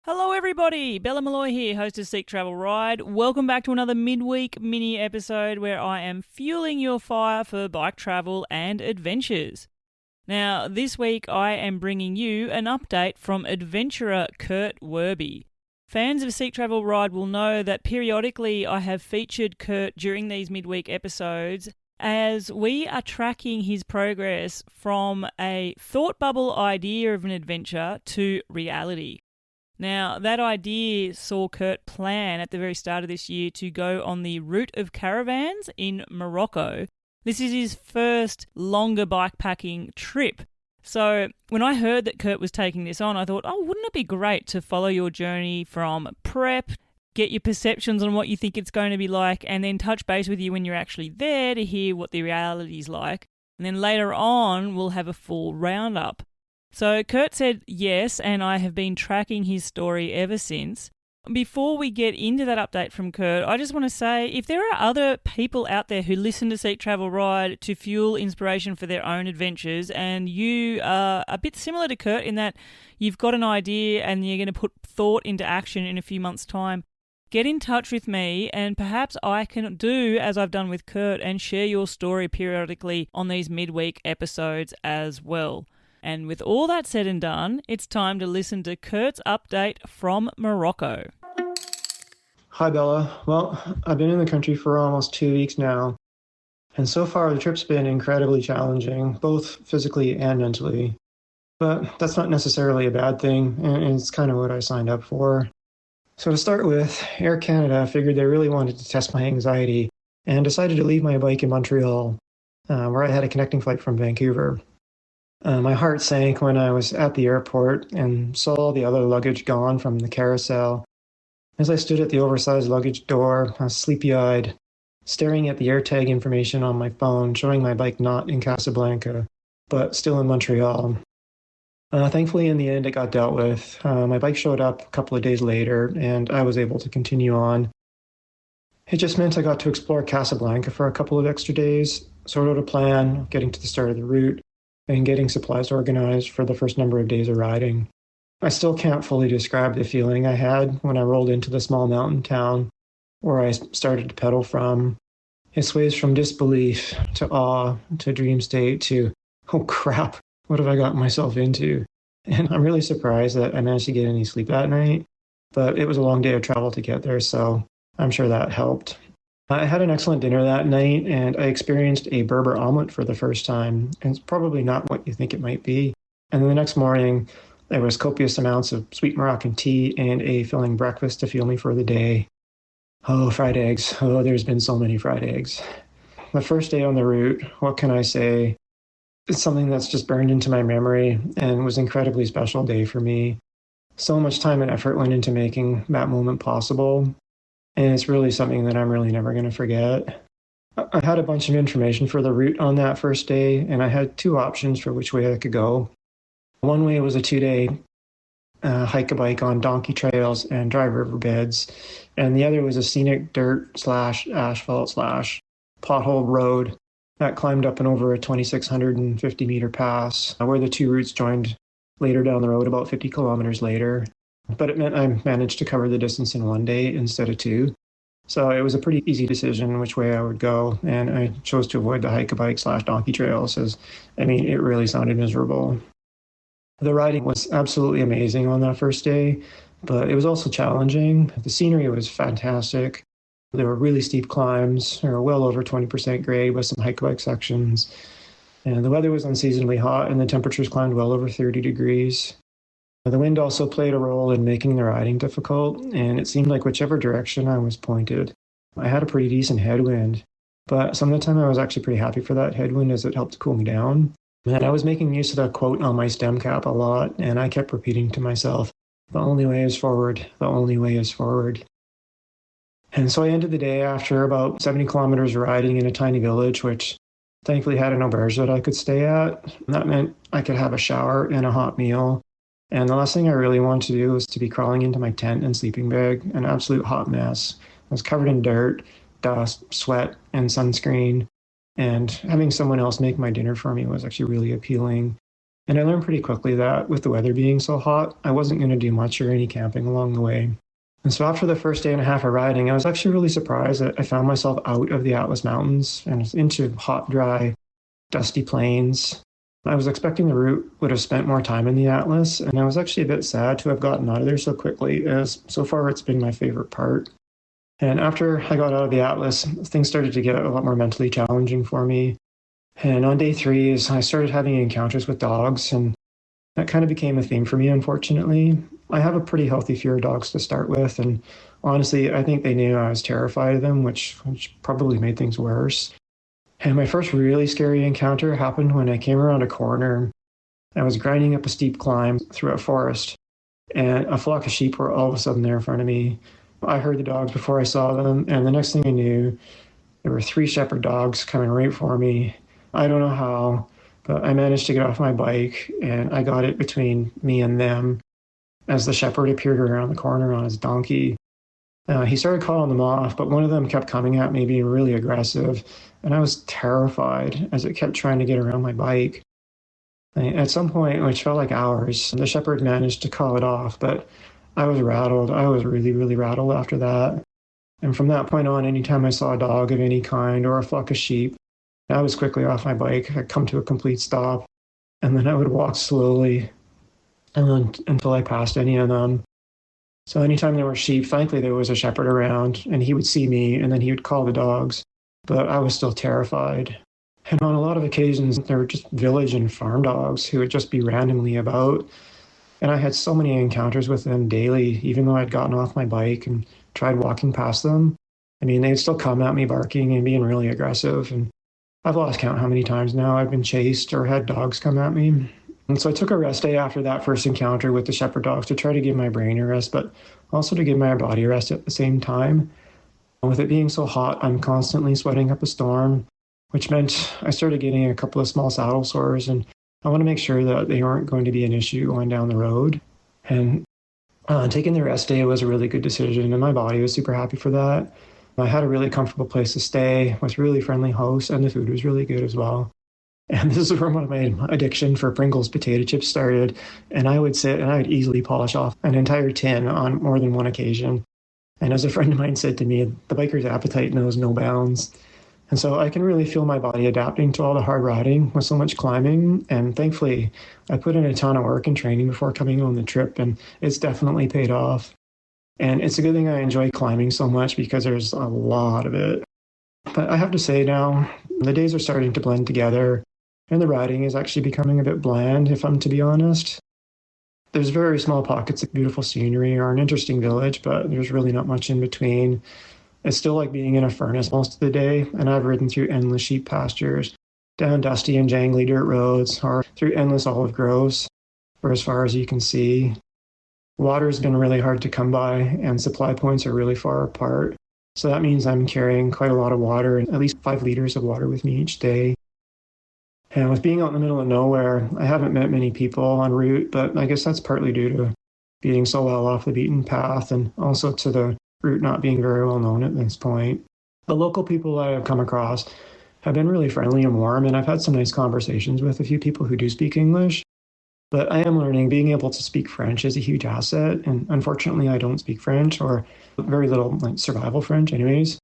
Hello, everybody. Bella Malloy here, host of Seek Travel Ride. Welcome back to another midweek mini episode where I am fueling your fire for bike travel and adventures. Now, this week I am bringing you an update from adventurer Kurt Werby. Fans of Seek Travel Ride will know that periodically I have featured Kurt during these midweek episodes as we are tracking his progress from a thought bubble idea of an adventure to reality. Now, that idea saw Kurt plan at the very start of this year to go on the Route of Caravans in Morocco. This is his first longer bikepacking trip. So when I heard that Kurt was taking this on, I thought, wouldn't it be great to follow your journey from prep, get your perceptions on what you think it's going to be like, and then touch base with you when you're actually there to hear what the reality's like. And then later on, we'll have a full roundup. So Kurt said yes, and I have been tracking his story ever since. Before we get into that update from Kurt, I just want to say if there are other people out there who listen to Seek Travel Ride to fuel inspiration for their own adventures, and you are a bit similar to Kurt in that you've got an idea and you're going to put thought into action in a few months' time, get in touch with me and perhaps I can do as I've done with Kurt and share your story periodically on these midweek episodes as well. And with all that said and done, it's time to listen to Kurt's update from Morocco. Hi, Bella. Well, I've been in the country for almost 2 weeks now, and so far the trip's been incredibly challenging, both physically and mentally. But that's not necessarily a bad thing, and it's kind of what I signed up for. So to start with, Air Canada figured they really wanted to test my anxiety and decided to leave my bike in Montreal, where I had a connecting flight from Vancouver. My heart sank when I was at the airport and saw all the other luggage gone from the carousel. As I stood at the oversized luggage door, I was sleepy-eyed, staring at the AirTag information on my phone showing my bike not in Casablanca, but still in Montreal. Thankfully, in the end, it got dealt with. My bike showed up a couple of days later, and I was able to continue on. It just meant I got to explore Casablanca for a couple of extra days, sort out a plan, getting to the start of the route, and getting supplies organized for the first number of days of riding. I still can't fully describe the feeling I had when I rolled into the small mountain town where I started to pedal from. It sways from disbelief to awe to dream state to, oh crap, what have I gotten myself into? And I'm really surprised that I managed to get any sleep that night, but it was a long day of travel to get there, so I'm sure that helped. I had an excellent dinner that night, and I experienced a Berber omelet for the first time. And it's probably not what you think it might be. And then the next morning, there was copious amounts of sweet Moroccan tea and a filling breakfast to fuel me for the day. Oh, fried eggs. Oh, there's been so many fried eggs. The first day on the route, what can I say? It's something that's just burned into my memory and was an incredibly special day for me. So much time and effort went into making that moment possible. And it's really something that I'm really never going to forget. I had a bunch of information for the route on that first day, and I had two options for which way I could go. One way was a 2-day hike a bike on donkey trails and dry riverbeds, and the other was a scenic dirt slash asphalt slash pothole road that climbed up and over a 2,650 meter pass, where the two routes joined later down the road, about 50 kilometers later. But it meant I managed to cover the distance in 1 day instead of 2. So it was a pretty easy decision which way I would go. And I chose to avoid the hike-a-bike slash donkey trails as, it really sounded miserable. The riding was absolutely amazing on that first day, but it was also challenging. The scenery was fantastic. There were really steep climbs. There were well over 20% grade with some hike-a-bike sections. And the weather was unseasonably hot and the temperatures climbed well over 30 degrees. The wind also played a role in making the riding difficult, and it seemed like whichever direction I was pointed, I had a pretty decent headwind. But some of the time I was actually pretty happy for that headwind as it helped cool me down. And I was making use of that quote on my stem cap a lot, and I kept repeating to myself, the only way is forward, the only way is forward. And so I ended the day after about 70 kilometers riding in a tiny village, which thankfully had an auberge that I could stay at. That meant I could have a shower and a hot meal. And the last thing I really wanted to do was to be crawling into my tent and sleeping bag, an absolute hot mess. I was covered in dirt, dust, sweat, and sunscreen. And having someone else make my dinner for me was actually really appealing. And I learned pretty quickly that with the weather being so hot, I wasn't going to do much or any camping along the way. And so after the first day and a half of riding, I was actually really surprised that I found myself out of the Atlas Mountains and into hot, dry, dusty plains. I was expecting the route would have spent more time in the Atlas, and I was actually a bit sad to have gotten out of there so quickly, as so far it's been my favorite part. And after I got out of the Atlas, things started to get a lot more mentally challenging for me. And on day 3, I started having encounters with dogs, and that kind of became a theme for me, unfortunately. I have a pretty healthy fear of dogs to start with, and honestly, I think they knew I was terrified of them, which probably made things worse. And my first really scary encounter happened when I came around a corner. I was grinding up a steep climb through a forest, and a flock of sheep were all of a sudden there in front of me. I heard the dogs before I saw them, and the next thing I knew, there were 3 shepherd dogs coming right for me. I don't know how, but I managed to get off my bike, and I got it between me and them as the shepherd appeared around the corner on his donkey. He started calling them off, but one of them kept coming at me, being really aggressive, and I was terrified as it kept trying to get around my bike. At some point, which felt like hours, the shepherd managed to call it off, but I was rattled. I was really, really rattled after that. And from that point on, anytime I saw a dog of any kind or a flock of sheep, I was quickly off my bike. I'd come to a complete stop, and then I would walk slowly until I passed any of them. So anytime there were sheep, thankfully there was a shepherd around, and he would see me, and then he would call the dogs. But I was still terrified. And on a lot of occasions, there were just village and farm dogs who would just be randomly about. And I had so many encounters with them daily, even though I'd gotten off my bike and tried walking past them. I mean, they'd still come at me barking and being really aggressive. And I've lost count how many times now I've been chased or had dogs come at me. And so I took a rest day after that first encounter with the shepherd dogs to try to give my brain a rest, but also to give my body a rest at the same time. With it being so hot, I'm constantly sweating up a storm, which meant I started getting a couple of small saddle sores, and I want to make sure that they aren't going to be an issue going down the road. And taking the rest day was a really good decision, and my body was super happy for that. I had a really comfortable place to stay with really friendly hosts, and the food was really good as well. And this is where my addiction for Pringles potato chips started. And I would sit and I would easily polish off an entire tin on more than one occasion. And as a friend of mine said to me, the biker's appetite knows no bounds. And so I can really feel my body adapting to all the hard riding with so much climbing. And thankfully, I put in a ton of work and training before coming on the trip, and it's definitely paid off. And it's a good thing I enjoy climbing so much because there's a lot of it. But I have to say now, the days are starting to blend together, and the riding is actually becoming a bit bland, if I'm to be honest. There's very small pockets of beautiful scenery or an interesting village, but there's really not much in between. It's still like being in a furnace most of the day, and I've ridden through endless sheep pastures, down dusty and jangly dirt roads, or through endless olive groves for as far as you can see. Water's been really hard to come by, and supply points are really far apart. So that means I'm carrying quite a lot of water, and at least 5 liters of water with me each day. And with being out in the middle of nowhere, I haven't met many people en route, but I guess that's partly due to being so well off the beaten path, and also to the route not being very well known at this point. The local people I have come across have been really friendly and warm, and I've had some nice conversations with a few people who do speak English. But I am learning being able to speak French is a huge asset, and unfortunately I don't speak French, or very little survival French anyways.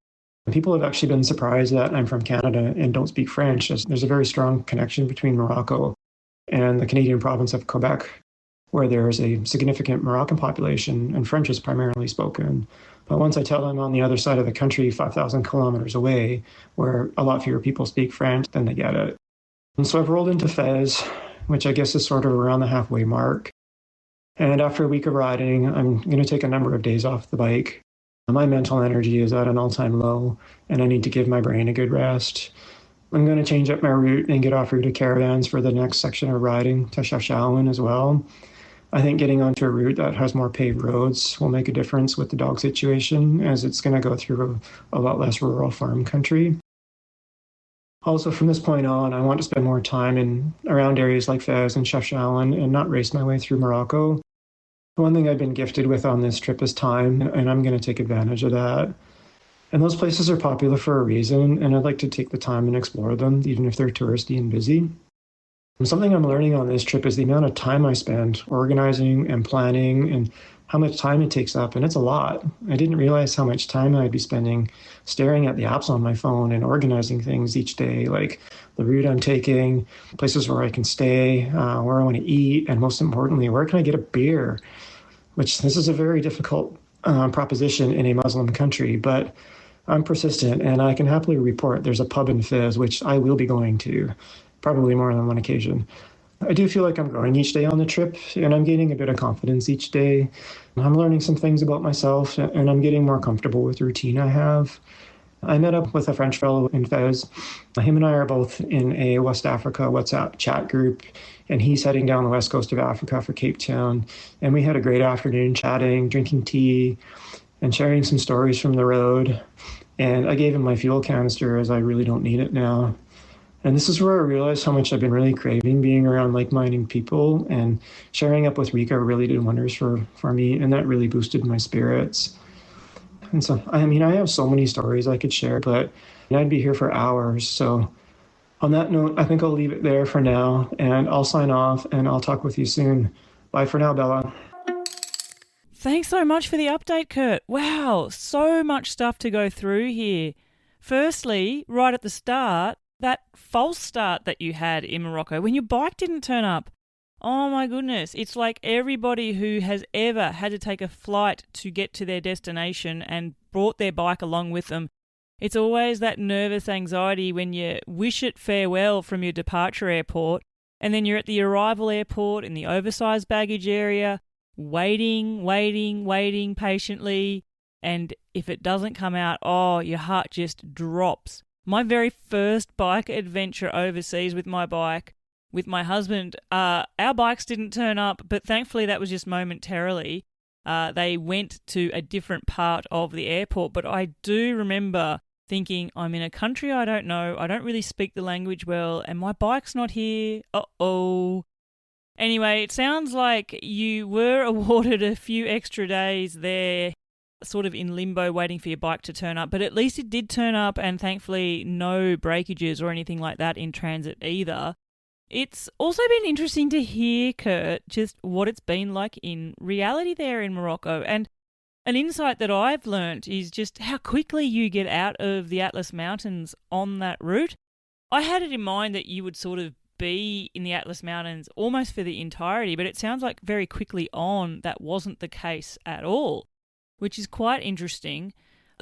People have actually been surprised that I'm from Canada and don't speak French, as there's a very strong connection between Morocco and the Canadian province of Quebec, where there's a significant Moroccan population and French is primarily spoken. But once I tell them on the other side of the country, 5,000 kilometers away, where a lot fewer people speak French, then they get it. And so I've rolled into Fez, which I guess is sort of around the halfway mark. And after a week of riding, I'm going to take a number of days off the bike. My mental energy is at an all-time low, and I need to give my brain a good rest. I'm going to change up my route and get off Route of Caravans for the next section of riding to Chefchaouen as well. I think getting onto a route that has more paved roads will make a difference with the dog situation, as it's going to go through a lot less rural farm country. Also, from this point on, I want to spend more time in around areas like Fez and Chefchaouen and not race my way through Morocco. One thing I've been gifted with on this trip is time, and I'm going to take advantage of that. And those places are popular for a reason, and I'd like to take the time and explore them, even if they're touristy and busy. Something I'm learning on this trip is the amount of time I spend organizing and planning and how much time it takes up. And it's a lot. I didn't realize how much time I'd be spending staring at the apps on my phone and organizing things each day, like the route I'm taking, places where I can stay, where I want to eat, and most importantly, where can I get a beer? Which this is a very difficult proposition in a Muslim country, but I'm persistent and I can happily report there's a pub in Fez, which I will be going to, probably more than one occasion. I do feel like I'm growing each day on the trip and I'm gaining a bit of confidence each day. I'm learning some things about myself and I'm getting more comfortable with the routine I have. I met up with a French fellow in Fez. Him and I are both in a West Africa WhatsApp chat group, and he's heading down the west coast of Africa for Cape Town. And we had a great afternoon chatting, drinking tea, and sharing some stories from the road. And I gave him my fuel canister as I really don't need it now. And this is where I realized how much I've been really craving being around like-minded people, and sharing up with Rika really did wonders for me, and that really boosted my spirits. And so, I mean, I have so many stories I could share, but I'd be here for hours. So on that note, I think I'll leave it there for now, and I'll sign off, and I'll talk with you soon. Bye for now, Bella. Thanks so much for the update, Kurt. Wow, so much stuff to go through here. Firstly, right at the start, that false start that you had in Morocco when your bike didn't turn up. Oh my goodness, it's like everybody who has ever had to take a flight to get to their destination and brought their bike along with them. It's always that nervous anxiety when you wish it farewell from your departure airport, and then you're at the arrival airport in the oversized baggage area, waiting patiently, and if it doesn't come out, oh, your heart just drops. My very first bike adventure overseas with my bike, with my husband, our bikes didn't turn up, but thankfully that was just momentarily. They went to a different part of the airport, but I do remember thinking, I'm in a country I don't know, I don't really speak the language well, and my bike's not here. Uh-oh. Anyway, it sounds like you were awarded a few extra days there, sort of in limbo waiting for your bike to turn up, but at least it did turn up, and thankfully no breakages or anything like that in transit either. It's also been interesting to hear, Kurt, just what it's been like in reality there in Morocco. And an insight that I've learnt is just how quickly you get out of the Atlas Mountains on that route. I had it in mind that you would sort of be in the Atlas Mountains almost for the entirety, but it sounds like very quickly on that wasn't the case at all, which is quite interesting.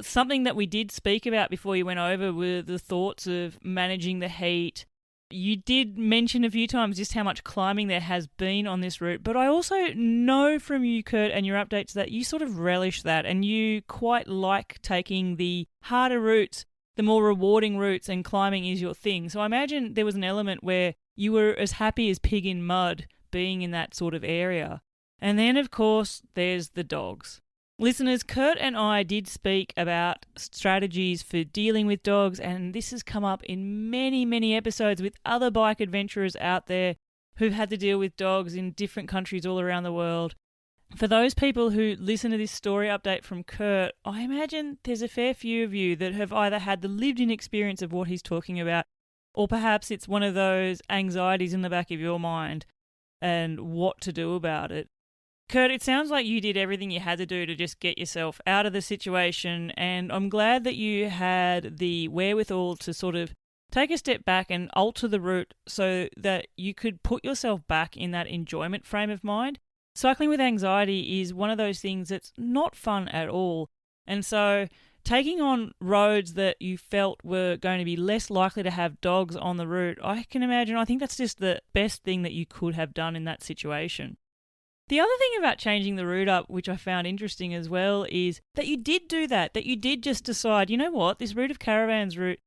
Something that we did speak about before you went over were the thoughts of managing the heat. You did mention a few times just how much climbing there has been on this route, but I also know from you, Kurt, and your updates that you sort of relish that and you quite like taking the harder routes, the more rewarding routes, and climbing is your thing. So I imagine there was an element where you were as happy as pig in mud being in that sort of area. And then, of course, there's the dogs. Listeners, Kurt and I did speak about strategies for dealing with dogs, and this has come up in many episodes with other bike adventurers out there who've had to deal with dogs in different countries all around the world. For those people who listen to this story update from Kurt, I imagine there's a fair few of you that have either had the lived-in experience of what he's talking about, or perhaps it's one of those anxieties in the back of your mind and what to do about it. Kurt, it sounds like you did everything you had to do to just get yourself out of the situation, and I'm glad that you had the wherewithal to sort of take a step back and alter the route so that you could put yourself back in that enjoyment frame of mind. Cycling with anxiety is one of those things that's not fun at all, and so taking on roads that you felt were going to be less likely to have dogs on the route, I think that's just the best thing that you could have done in that situation. The other thing about changing the route up, which I found interesting as well, is that you did do that you did just decide, you know what, this Route of Caravans route,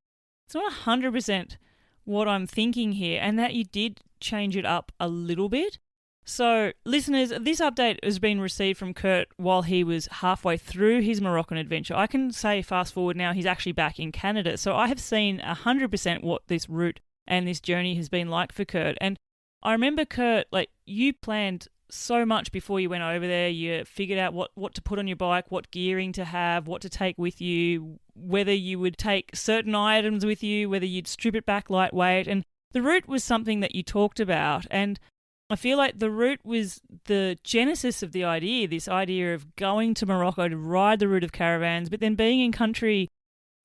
it's not 100% what I'm thinking here, and that you did change it up a little bit. So, listeners, this update has been received from Kurt while he was halfway through his Moroccan adventure. I can say fast forward now, he's actually back in Canada, so I have seen 100% what this route and this journey has been like for Kurt. And I remember, Kurt, like, you planned so much before you went over there. You figured out what to put on your bike, what gearing to have, what to take with you, whether you would take certain items with you, whether you'd strip it back lightweight. And the route was something that you talked about, and I feel like the route was the genesis of the idea, this idea of going to Morocco to ride the Route of Caravans, but then being in country,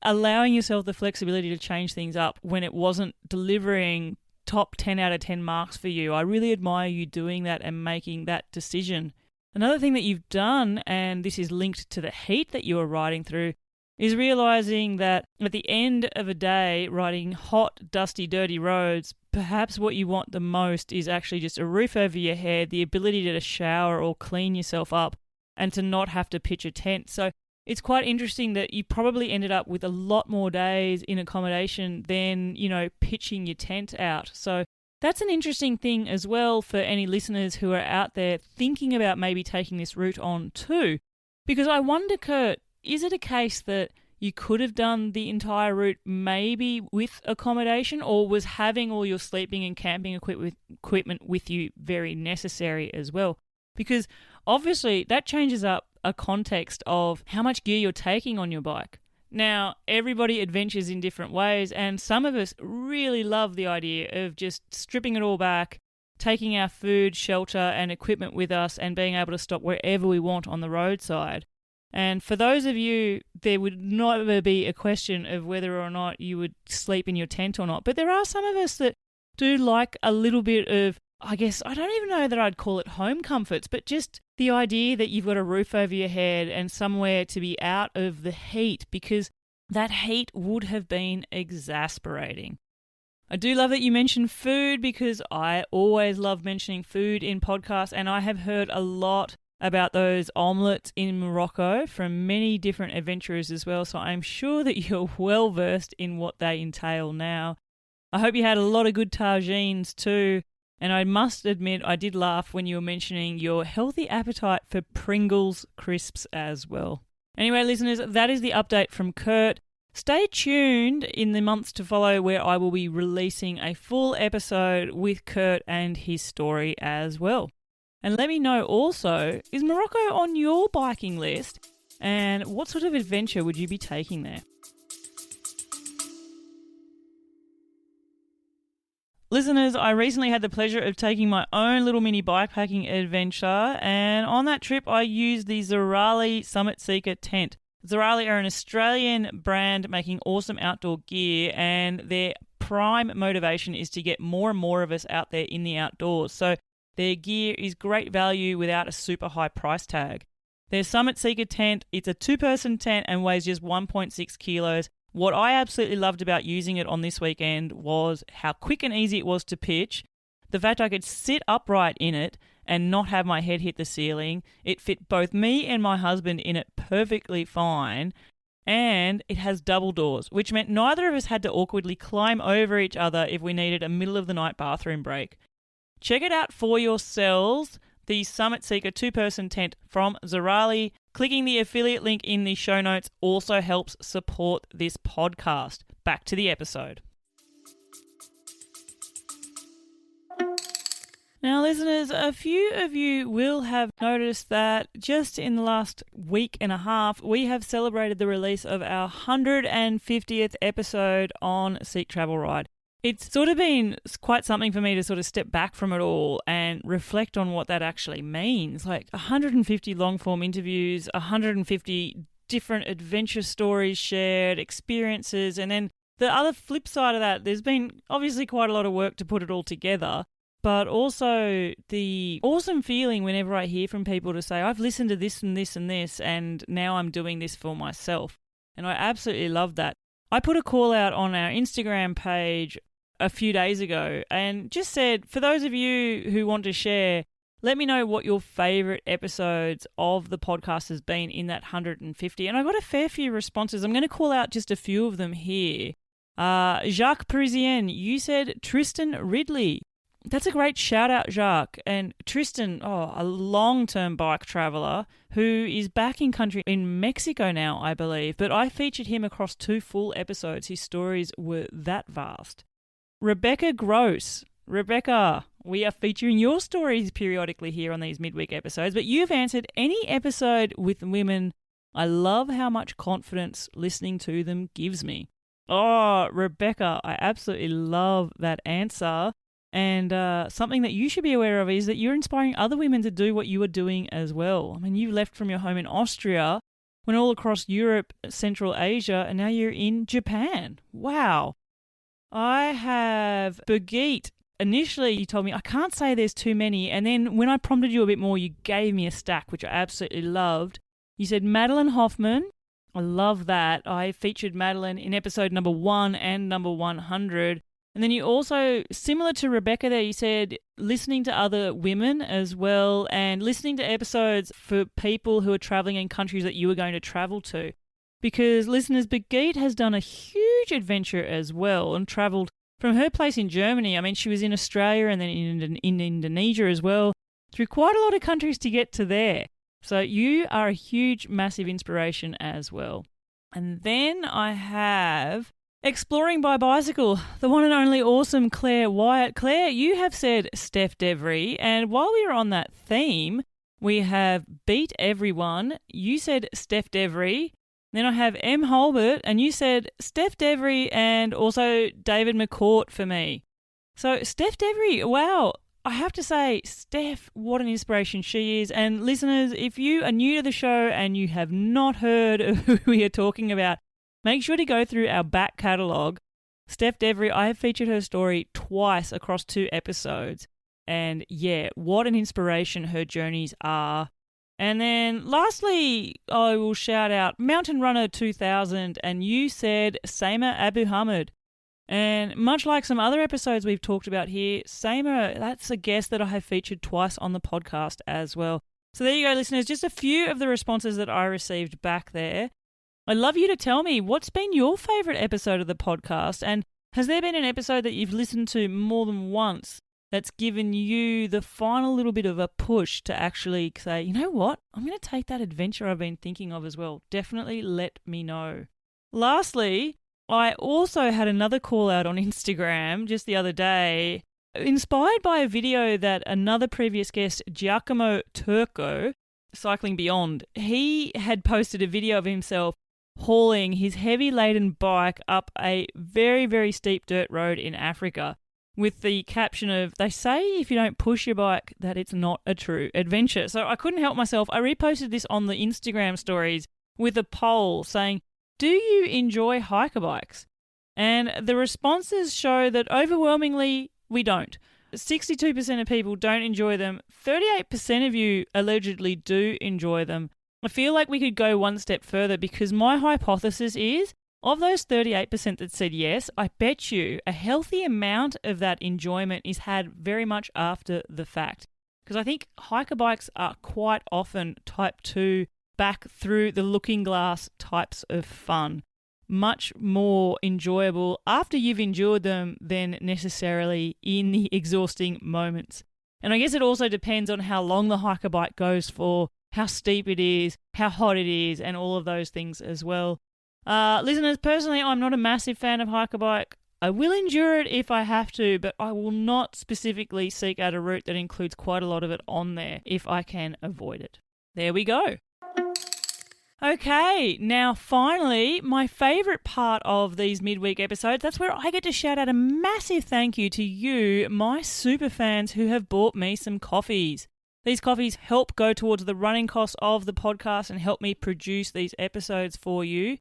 allowing yourself the flexibility to change things up when it wasn't delivering top 10 out of 10 marks for you. I really admire you doing that and making that decision. Another thing that you've done, and this is linked to the heat that you were riding through, is realizing that at the end of a day, riding hot, dusty, dirty roads, perhaps what you want the most is actually just a roof over your head, the ability to shower or clean yourself up, and to not have to pitch a tent. So it's quite interesting that you probably ended up with a lot more days in accommodation than, pitching your tent out. So that's an interesting thing as well for any listeners who are out there thinking about maybe taking this route on too. Because I wonder, Kurt, is it a case that you could have done the entire route maybe with accommodation, or was having all your sleeping and camping equipment with you very necessary as well? Because obviously that changes up a context of how much gear you're taking on your bike. Now, everybody adventures in different ways, and some of us really love the idea of just stripping it all back, taking our food, shelter, and equipment with us, and being able to stop wherever we want on the roadside. And for those of you, there would never be a question of whether or not you would sleep in your tent or not. But there are some of us that do like a little bit of, I guess, I don't even know that I'd call it home comforts, but just the idea that you've got a roof over your head and somewhere to be out of the heat, because that heat would have been exasperating. I do love that you mentioned food, because I always love mentioning food in podcasts, and I have heard a lot about those omelettes in Morocco from many different adventurers as well, so I'm sure that you're well versed in what they entail now. I hope you had a lot of good tagines too, and I must admit I did laugh when you were mentioning your healthy appetite for Pringles crisps as well. Anyway, listeners, that is the update from Kurt. Stay tuned in the months to follow, where I will be releasing a full episode with Kurt and his story as well. And let me know also, is Morocco on your biking list? And what sort of adventure would you be taking there? Listeners, I recently had the pleasure of taking my own little mini bikepacking adventure, and on that trip I used the Zerali Summit Seeker tent. Zerali are an Australian brand making awesome outdoor gear, and their prime motivation is to get more and more of us out there in the outdoors. So their gear is great value without a super high price tag. Their Summit Seeker tent, it's a 2-person tent and weighs just 1.6 kilos. What I absolutely loved about using it on this weekend was how quick and easy it was to pitch, the fact I could sit upright in it and not have my head hit the ceiling. It fit both me and my husband in it perfectly fine, and it has double doors, which meant neither of us had to awkwardly climb over each other if we needed a middle-of-the-night bathroom break. Check it out for yourselves, the Summit Seeker 2-person tent from Zerali. Clicking the affiliate link in the show notes also helps support this podcast. Back to the episode. Now, listeners, a few of you will have noticed that just in the last week and a half, we have celebrated the release of our 150th episode on Seek Travel Ride. It's sort of been quite something for me to sort of step back from it all and reflect on what that actually means. Like 150 long-form interviews, 150 different adventure stories shared, experiences, and then the other flip side of that, there's been obviously quite a lot of work to put it all together, but also the awesome feeling whenever I hear from people to say, I've listened to this and this and this, and now I'm doing this for myself. And I absolutely love that. I put a call out on our Instagram page a few days ago and just said, for those of you who want to share, let me know what your favourite episodes of the podcast has been in that 150. And I got a fair few responses. I'm going to call out just a few of them here. Jacques Parisien, you said Tristan Ridley. That's a great shout out, Jacques. And Tristan, a long-term bike traveller who is back in country in Mexico now, I believe. But I featured him across 2 full episodes. His stories were that vast. Rebecca Gross. Rebecca, we are featuring your stories periodically here on these midweek episodes, but you've answered any episode with women. I love how much confidence listening to them gives me. Oh, Rebecca, I absolutely love that answer. And something that you should be aware of is that you're inspiring other women to do what you are doing as well. I mean, you left from your home in Austria, went all across Europe, Central Asia, and now you're in Japan. Wow. I have Birgit. Initially, you told me, I can't say there's too many. And then when I prompted you a bit more, you gave me a stack, which I absolutely loved. You said Madeline Hoffman. I love that. I featured Madeline in episode number 1 and number 100. And then you also, similar to Rebecca there, you said listening to other women as well and listening to episodes for people who are traveling in countries that you are going to travel to. Because listeners, Birgit has done a huge adventure as well and travelled from her place in Germany. I mean, she was in Australia and then in Indonesia as well, through quite a lot of countries to get to there. So you are a huge, massive inspiration as well. And then I have Exploring by Bicycle, the one and only awesome Claire Wyatt. Claire, you have said Steph Devry, and while we are on that theme, we have Beat Everyone. You said Steph Devry. Then I have M. Holbert, and you said Steph Devry and also David McCourt for me. So Steph Devry, wow, I have to say, Steph, what an inspiration she is. And listeners, if you are new to the show and you have not heard of who we are talking about, make sure to go through our back catalogue. Steph Devry, I have featured her story twice across 2 episodes. And yeah, what an inspiration her journeys are. And then lastly, I will shout out Mountain Runner 2000, and you said Saima Abu Hamid. And much like some other episodes we've talked about here, Saima, that's a guest that I have featured twice on the podcast as well. So there you go, listeners, just a few of the responses that I received back there. I'd love you to tell me what's been your favourite episode of the podcast, and has there been an episode that you've listened to more than once that's given you the final little bit of a push to actually say, you know what, I'm going to take that adventure I've been thinking of as well. Definitely let me know. Lastly, I also had another call out on Instagram just the other day, inspired by a video that another previous guest, Giacomo Turco, Cycling Beyond, he had posted a video of himself hauling his heavy laden bike up a very, very steep dirt road in Africa with the caption of, they say if you don't push your bike that it's not a true adventure. So I couldn't help myself. I reposted this on the Instagram stories with a poll saying, do you enjoy hiker bikes? And the responses show that overwhelmingly we don't. 62% of people don't enjoy them. 38% of you allegedly do enjoy them. I feel like we could go one step further because my hypothesis is, of those 38% that said yes, I bet you a healthy amount of that enjoyment is had very much after the fact. Because I think hiker bikes are quite often type 2, back through the looking glass types of fun. Much more enjoyable after you've endured them than necessarily in the exhausting moments. And I guess it also depends on how long the hiker bike goes for, how steep it is, how hot it is, and all of those things as well. Listeners, personally, I'm not a massive fan of hiker bike. I will endure it if I have to, but I will not specifically seek out a route that includes quite a lot of it on there if I can avoid it. There we go. Okay, now finally, my favourite part of these midweek episodes, that's where I get to shout out a massive thank you to you, my super fans who have bought me some coffees. These coffees help go towards the running costs of the podcast and help me produce these episodes for you.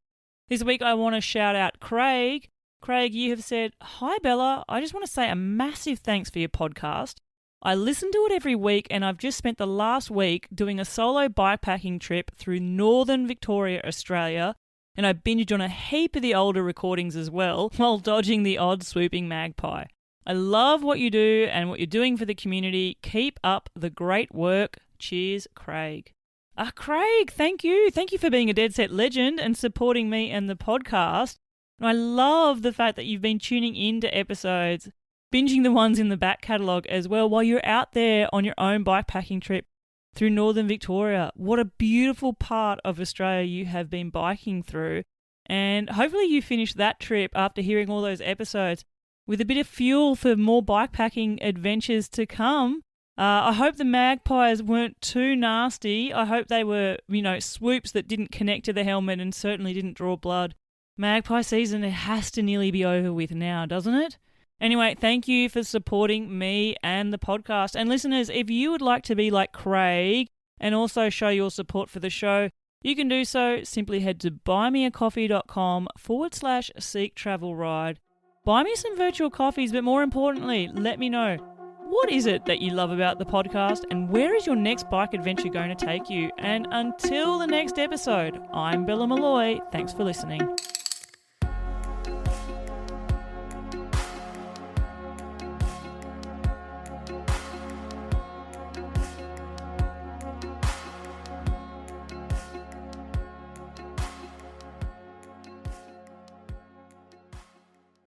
This week I want to shout out Craig. Craig, you have said, "Hi Bella, I just want to say a massive thanks for your podcast. I listen to it every week and I've just spent the last week doing a solo bikepacking trip through northern Victoria, Australia, and I binged on a heap of the older recordings as well while dodging the odd swooping magpie. I love what you do and what you're doing for the community. Keep up the great work. Cheers, Craig." Craig, thank you. Thank you for being a Dead Set legend and supporting me and the podcast. And I love the fact that you've been tuning into episodes, binging the ones in the back catalogue as well while you're out there on your own bikepacking trip through northern Victoria. What a beautiful part of Australia you have been biking through. And hopefully you finish that trip after hearing all those episodes with a bit of fuel for more bikepacking adventures to come. I hope the magpies weren't too nasty. I hope they were, swoops that didn't connect to the helmet and certainly didn't draw blood. Magpie season, it has to nearly be over with now, doesn't it? Anyway, thank you for supporting me and the podcast. And listeners, if you would like to be like Craig and also show your support for the show, you can do so. Simply head to buymeacoffee.com/Seek Travel Ride. Buy me some virtual coffees, but more importantly, let me know, what is it that you love about the podcast and where is your next bike adventure going to take you? And until the next episode, I'm Bella Malloy. Thanks for listening.